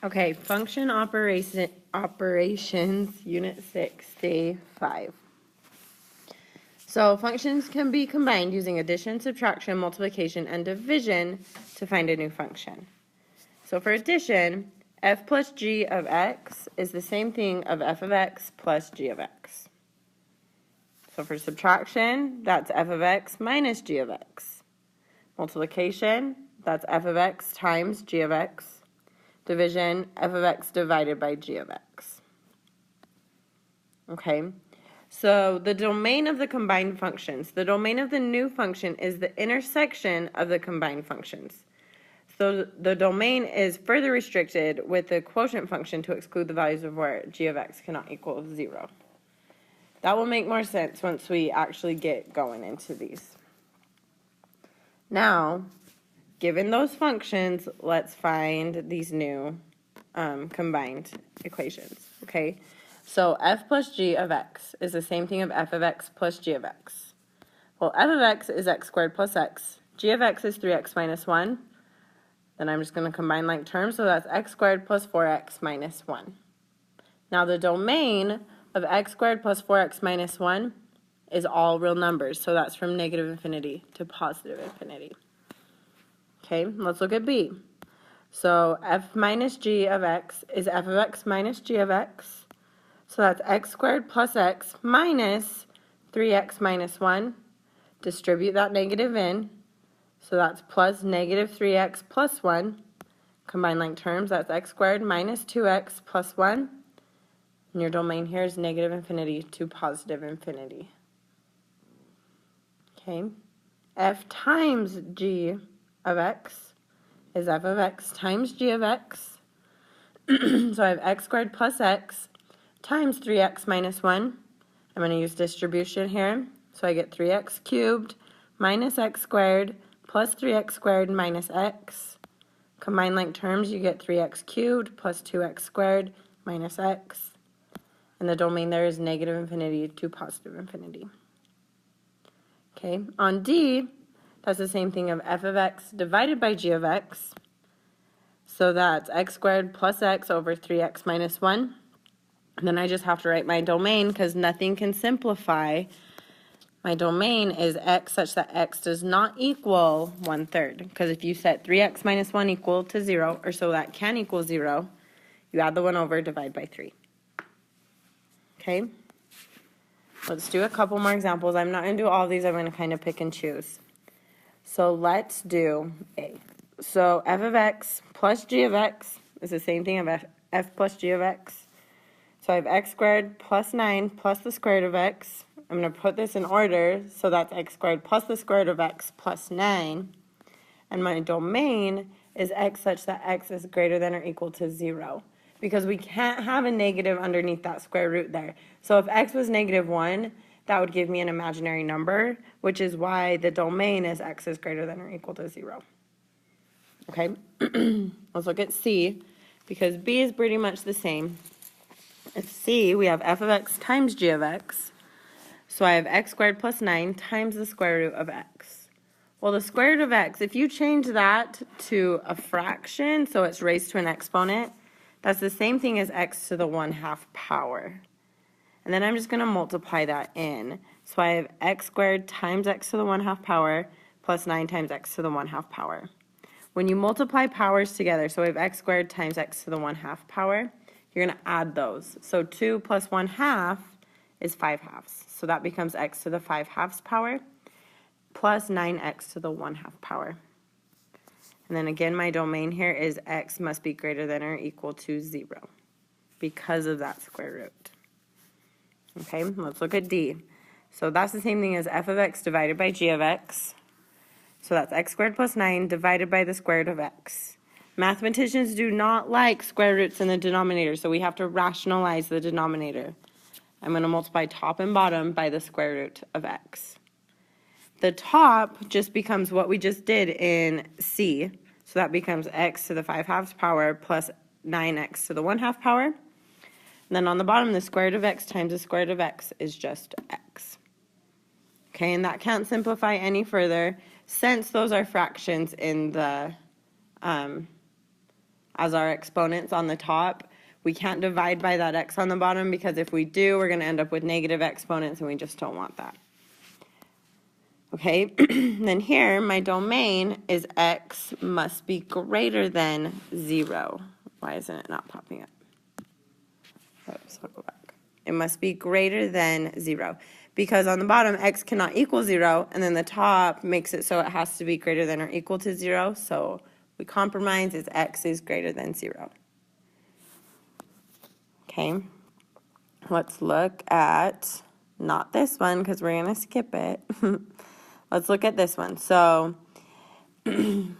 Okay, function operations, unit 65. So functions can be combined using addition, subtraction, multiplication, and division to find a new function. So for addition, f plus g of x is the same thing of f of x plus g of x. So for subtraction, that's f of x minus g of x. Multiplication, that's f of x times g of x. Division, f of x divided by g of x. Okay, so the domain of the combined functions. The domain of the new function is the intersection of the combined functions. So the domain is further restricted with the quotient function to exclude the values of where g of x cannot equal 0. That will make more sense once we actually get going into these. Now, given those functions, let's find these new combined equations, okay? So f plus g of x is the same thing of f of x plus g of x. Well, f of x is x squared plus x. G of x is 3x minus 1. Then I'm just going to combine like terms, so that's x squared plus 4x minus 1. Now the domain of x squared plus 4x minus 1 is all real numbers, so that's from negative infinity to positive infinity. Okay, let's look at b. So f minus g of x is f of x minus g of x. So that's x squared plus x minus 3x minus 1. Distribute that negative in. So that's plus negative 3x plus 1. Combine like terms, that's x squared minus 2x plus 1. And your domain here is negative infinity to positive infinity. Okay. F times g of x is f of x times g of x. So I have x squared plus x times 3x minus 1. I'm going to use distribution here. So I get 3x cubed minus x squared plus 3x squared minus x. Combine like terms, you get 3x cubed plus 2x squared minus x. And the domain there is negative infinity to positive infinity. Okay, on D, that's the same thing of f of x divided by g of x. So that's x squared plus x over 3x minus 1. And then I just have to write my domain because nothing can simplify. My domain is x such that x does not equal 1/3. Because if you set 3x minus 1 equal to 0, or so that can equal 0, you add the 1 over, divide by 3. Okay? Let's do a couple more examples. I'm not going to do all these. I'm going to kind of pick and choose. So let's do A. So f of x plus g of x is the same thing of f plus g of x. So I have x squared plus 9 plus the square root of x. I'm going to put this in order, so that's x squared plus the square root of x plus 9. And my domain is x such that x is greater than or equal to 0. Because we can't have a negative underneath that square root there. So if x was negative 1, that would give me an imaginary number, which is why the domain is x is greater than or equal to 0. Okay, let's look at C, because B is pretty much the same. At C, we have f of x times g of x. So I have x squared plus 9 times the square root of x. Well, the square root of x, if you change that to a fraction, so it's raised to an exponent, that's the same thing as x to the 1/2 power. And then I'm just going to multiply that in. So I have x squared times x to the 1/2 power plus 9 times x to the 1/2 power. When you multiply powers together, so we have x squared times x to the 1/2 power, you're going to add those. So 2 plus 1/2 is 5/2. So that becomes x to the 5/2 power plus 9x to the 1/2 power. And then again, my domain here is x must be greater than or equal to 0 because of that square root. Okay, let's look at D. So that's the same thing as f of x divided by g of x. So that's x squared plus 9 divided by the square root of x. Mathematicians do not like square roots in the denominator, so we have to rationalize the denominator. I'm going to multiply top and bottom by the square root of x. The top just becomes what we just did in C. So that becomes x to the 5/2 power plus 9x to the 1/2 power. And then on the bottom, the square root of x times the square root of x is just x. Okay, and that can't simplify any further since those are fractions in the as our exponents on the top. We can't divide by that x on the bottom because if we do, we're going to end up with negative exponents, and we just don't want that. Okay, then here, my domain is x must be greater than 0. Why isn't it not popping up? Oops, I'll go back. It must be greater than 0. Because on the bottom, x cannot equal 0, and then the top makes it so it has to be greater than or equal to 0. So we compromise is x is greater than 0. Okay, let's look at, not this one because we're going to skip it. Let's look at this one. So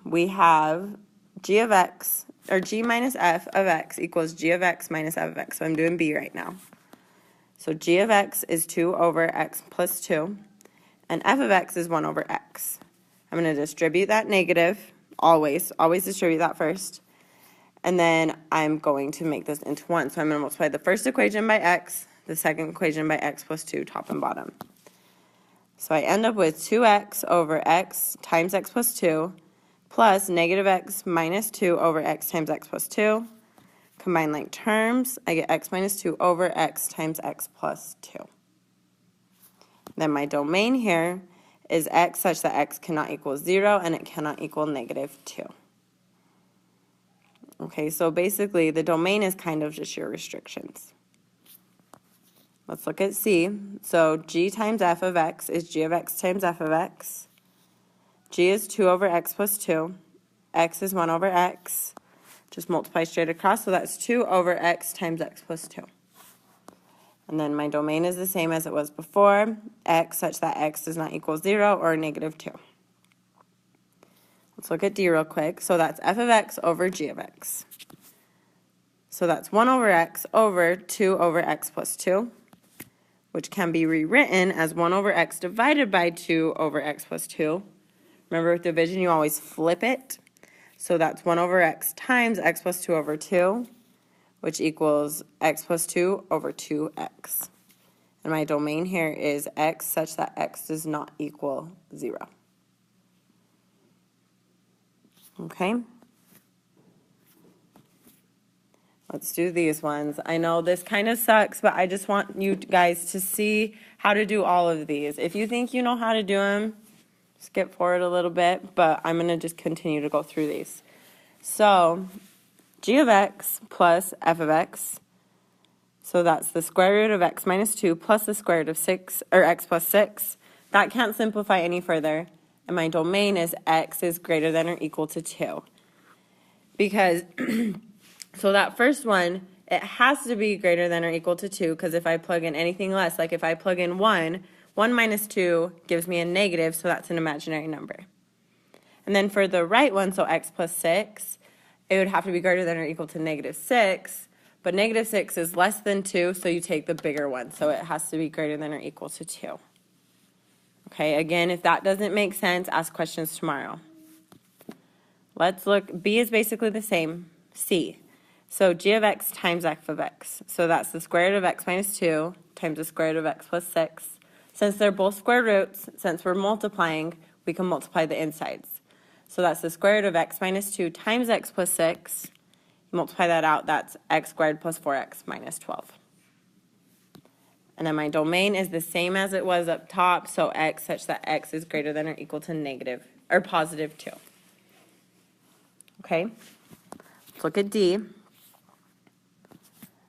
we have g of x, or g minus f of x equals g of x minus f of x. So I'm doing b right now. So g of x is 2 over x plus 2, and f of x is 1 over x. I'm going to distribute that negative, always distribute that first. And then I'm going to make this into 1. So I'm going to multiply the first equation by x, the second equation by x plus 2, top and bottom. So I end up with 2x over x times x plus 2 plus negative x minus 2 over x times x plus 2. Combine like terms, I get x minus 2 over x times x plus 2. Then my domain here is x such that x cannot equal 0 and it cannot equal negative 2. Okay, so basically the domain is kind of just your restrictions. Let's look at C. So g times f of x is g of x times f of x. G is 2 over x plus 2. X is 1 over x. Just multiply straight across, so that's 2 over x times x plus 2. And then my domain is the same as it was before, x such that x does not equal 0 or negative 2. Let's look at D real quick. So that's f of x over g of x. So that's 1 over x over 2 over x plus 2, which can be rewritten as 1 over x divided by 2 over x plus 2. Remember with division, you always flip it. So that's 1 over x times x plus 2 over 2, which equals x plus 2 over 2x. And my domain here is x such that x does not equal 0. Okay? Let's do these ones. I know this kind of sucks, but I just want you guys to see how to do all of these. If you think you know how to do them, skip forward a little bit, but I'm going to just continue to go through these. So, g of x plus f of x. So that's the square root of x minus 2 plus the square root of 6, or x plus 6. That can't simplify any further. And my domain is x is greater than or equal to 2. Because, so that first one, it has to be greater than or equal to 2, because if I plug in anything less, like if I plug in 1, 1 minus 2 gives me a negative, so that's an imaginary number. And then for the right one, so x plus 6, it would have to be greater than or equal to negative 6, but negative 6 is less than 2, so you take the bigger one, so it has to be greater than or equal to 2. Okay, again, if that doesn't make sense, ask questions tomorrow. Let's look, B is basically the same, C. So g of x times f of x. So that's the square root of x minus 2 times the square root of x plus 6. Since they're both square roots, since we're multiplying, we can multiply the insides. So that's the square root of x minus 2 times x plus 6. You multiply that out, that's x squared plus 4x minus 12. And then my domain is the same as it was up top, so x such that x is greater than or equal to negative, or positive 2. Okay, let's look at D.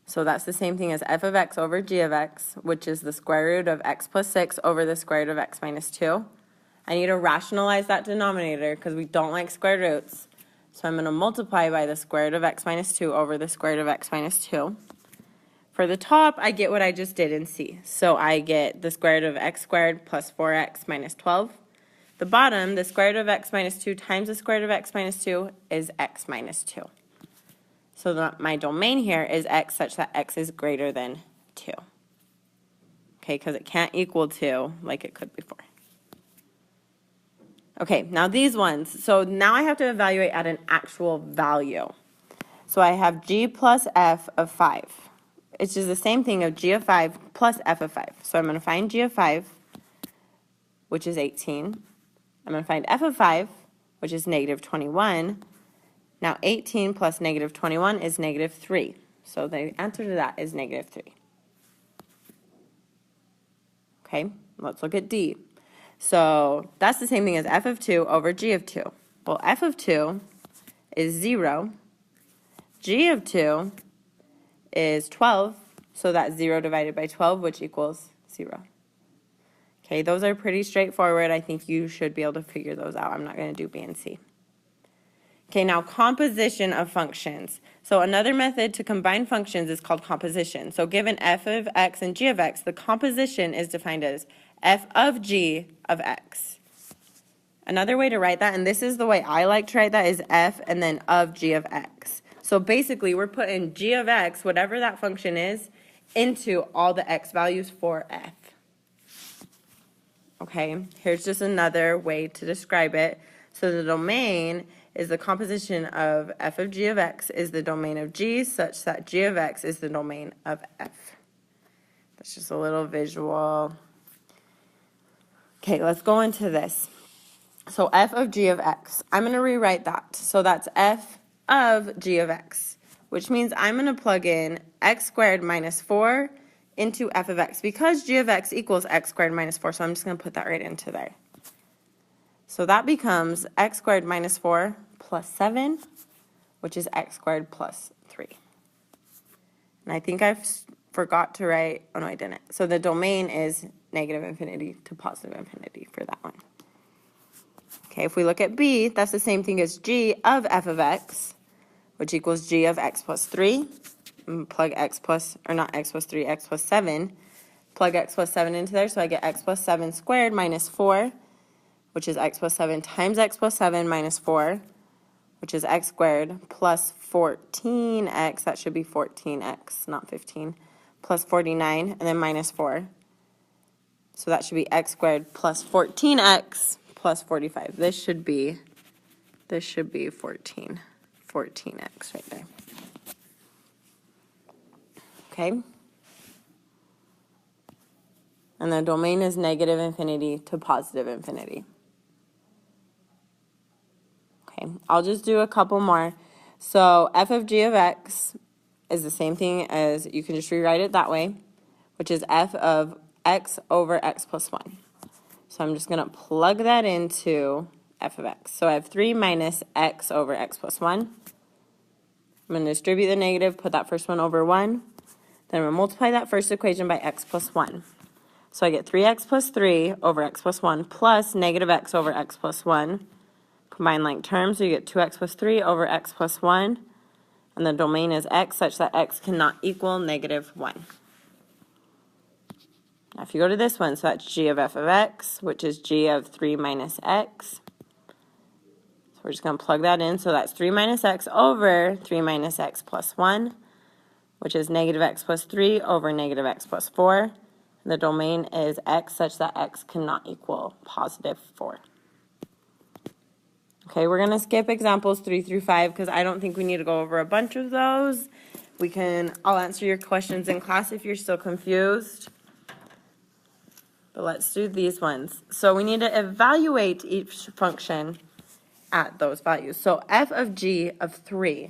So that's the same thing as f of x over g of x, which is the square root of x plus 6 over the square root of x minus 2. I need to rationalize that denominator because we don't like square roots. So I'm going to multiply by the square root of x minus 2 over the square root of x minus 2. For the top, I get what I just did in C. So I get the square root of x squared plus 4x minus 12. The bottom, the square root of x minus 2 times the square root of x minus 2 is x minus 2. So my domain here is x such that x is greater than 2. Okay, because it can't equal 2 like it could before. Okay, now these ones. So now I have to evaluate at an actual value. So I have g plus f of 5. It's just the same thing of g of 5 plus f of 5. So I'm going to find g of 5, which is 18. I'm going to find f of 5, which is negative 21. Now 18 plus negative 21 is negative 3. So the answer to that is negative 3. Okay, let's look at D. So that's the same thing as f of 2 over g of 2. Well, f of 2 is 0. G of 2 is 12. So that's 0 divided by 12, which equals 0. Okay, those are pretty straightforward. I think you should be able to figure those out. I'm not going to do B and C. Okay, now composition of functions. So another method to combine functions is called composition. So given f of x and g of x, the composition is defined as f of g of x. Another way to write that, and this is the way I like to write that, is f and then of g of x. So basically, we're putting g of x, whatever that function is, into all the x values for f. Okay, here's just another way to describe it. So the domain is the composition of f of g of x is the domain of g such that g of x is the domain of f. That's just a little visual. Okay, let's go into this. So f of g of x, I'm going to rewrite that. So that's f of g of x, which means I'm going to plug in x squared minus 4 into f of x because g of x equals x squared minus 4, so I'm just going to put that right into there. So that becomes x squared minus 4 plus 7, which is x squared plus 3. And I think I forgot to write, oh no I didn't. So the domain is negative infinity to positive infinity for that one. Okay, if we look at B, that's the same thing as g of f of x, which equals g of x plus 3. And plug x plus, or not x plus 3, x plus 7. Plug x plus 7 into there, so I get x plus 7 squared minus 4, which is x plus 7 times x plus 7 minus 4, which is x squared plus 14x, that should be 14x, not 15, plus 49, and then minus 4. So that should be x squared plus 14x plus 45. This should be 14, 14x right there. Okay? And the domain is negative infinity to positive infinity. Okay, I'll just do a couple more. So f of g of x is the same thing as, you can just rewrite it that way, which is f of x over x plus 1. So I'm just going to plug that into f of x. So I have 3 minus x over x plus 1. I'm going to distribute the negative, put that first one over 1. Then I'm going to multiply that first equation by x plus 1. So I get 3x plus 3 over x plus 1 plus negative x over x plus 1. Combine like terms, so you get 2x plus 3 over x plus 1. And the domain is x such that x cannot equal negative 1. Now if you go to this one, so that's g of f of x, which is g of 3 minus x. So we're just going to plug that in. So that's 3 minus x over 3 minus x plus 1, which is negative x plus 3 over negative x plus 4. The domain is x such that x cannot equal positive 4. Okay, we're going to skip examples 3 through 5 because I don't think we need to go over a bunch of those. I'll answer your questions in class if you're still confused. But let's do these ones. So we need to evaluate each function at those values. So f of g of 3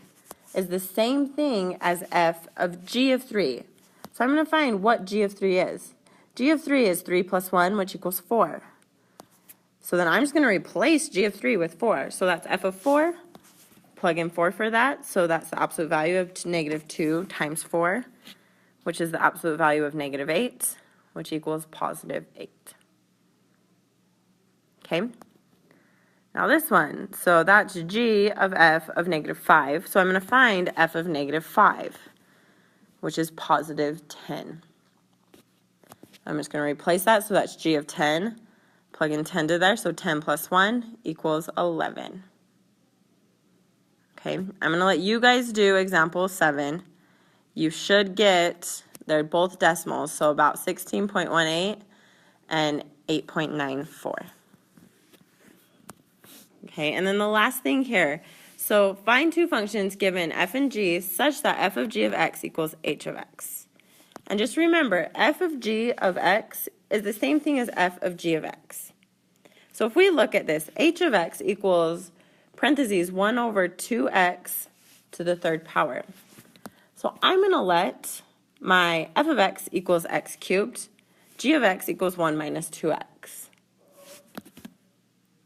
is the same thing as f of g of 3. So I'm going to find what g of 3 is. G of 3 is 3 plus 1, which equals 4. So then I'm just going to replace g of 3 with 4. So that's f of 4. Plug in 4 for that. So that's the absolute value of negative 2 times 4, which is the absolute value of negative 8, which equals positive 8. Okay. Now this one, so that's g of f of negative 5. So I'm going to find f of negative 5, which is positive 10. I'm just going to replace that, so that's g of 10. Plug in 10 to there, so 10 plus 1 equals 11. Okay, I'm going to let you guys do example 7. You should get, they're both decimals, so about 16.18 and 8.94. Okay, and then the last thing here. So find two functions given f and g such that f of g of x equals h of x. And just remember, f of g of x is the same thing as f of g of x. So if we look at this, h of x equals parentheses 1 over 2x to the third power. So I'm going to let my f of x equals x cubed, g of x equals 1 minus 2x.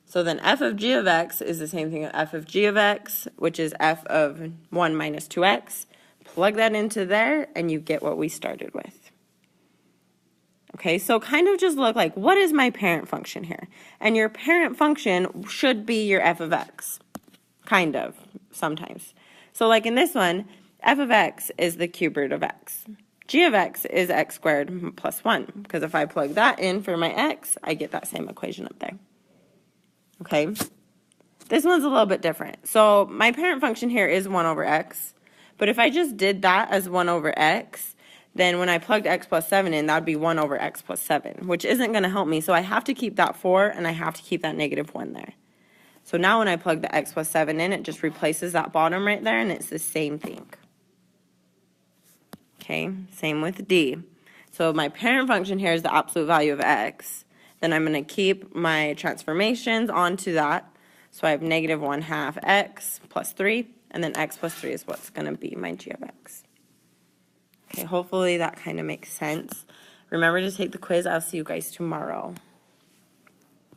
So then f of g of x is the same thing as f of g of x, which is f of 1 minus 2x. Plug that into there, and you get what we started with. Okay, so kind of just look like, what is my parent function here? And your parent function should be your f of x. Kind of, sometimes. So like in this one, f of x is the cube root of x. G of x is x squared plus 1, because if I plug that in for my x, I get that same equation up there. Okay, this one's a little bit different. So my parent function here is 1 over x, but if I just did that as 1 over x, then when I plugged x plus 7 in, that would be 1 over x plus 7, which isn't going to help me. So I have to keep that 4, and I have to keep that negative 1 there. So now when I plug the x plus 7 in, it just replaces that bottom right there, and it's the same thing. Okay, same with d. So my parent function here is the absolute value of x. Then I'm going to keep my transformations onto that. So I have negative 1/2 x plus 3, and then x plus 3 is what's going to be my g of x. Okay, hopefully that kind of makes sense. Remember to take the quiz. I'll see you guys tomorrow.